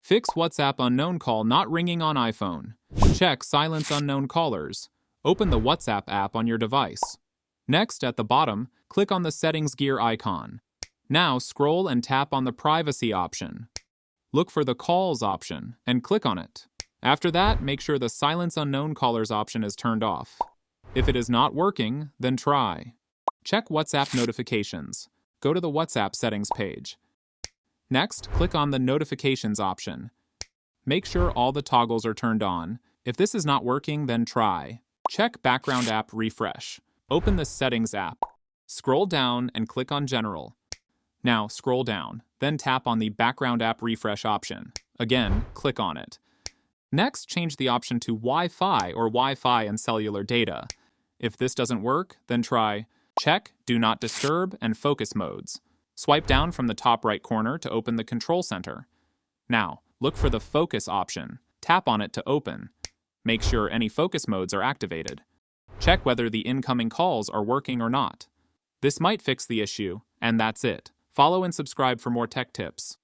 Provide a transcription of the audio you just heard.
Fix WhatsApp unknown call not ringing on iPhone. Check silence unknown callers. Open the WhatsApp app on your device. Next, at the bottom, click on the settings gear icon. Now scroll and tap on the privacy option. Look for the calls option and click on it. After that, make sure the silence unknown callers option is turned off. If it is not working, then try. Check WhatsApp notifications. Go to the WhatsApp settings page. Next, click on the notifications option. Make sure all the toggles are turned on. If this is not working, then try. Check background app refresh. Open the settings app. Scroll down and click on general. Now scroll down, then tap on the background app refresh option. Again, click on it. Next, change the option to Wi-Fi or Wi-Fi and cellular data. If this doesn't work, then try check do not disturb and focus modes. Swipe down from the top right corner to open the control center. Now, look for the focus option. Tap on it to open. Make sure any focus modes are activated. Check whether the incoming calls are working or not. This might fix the issue, and that's it. Follow and subscribe for more tech tips.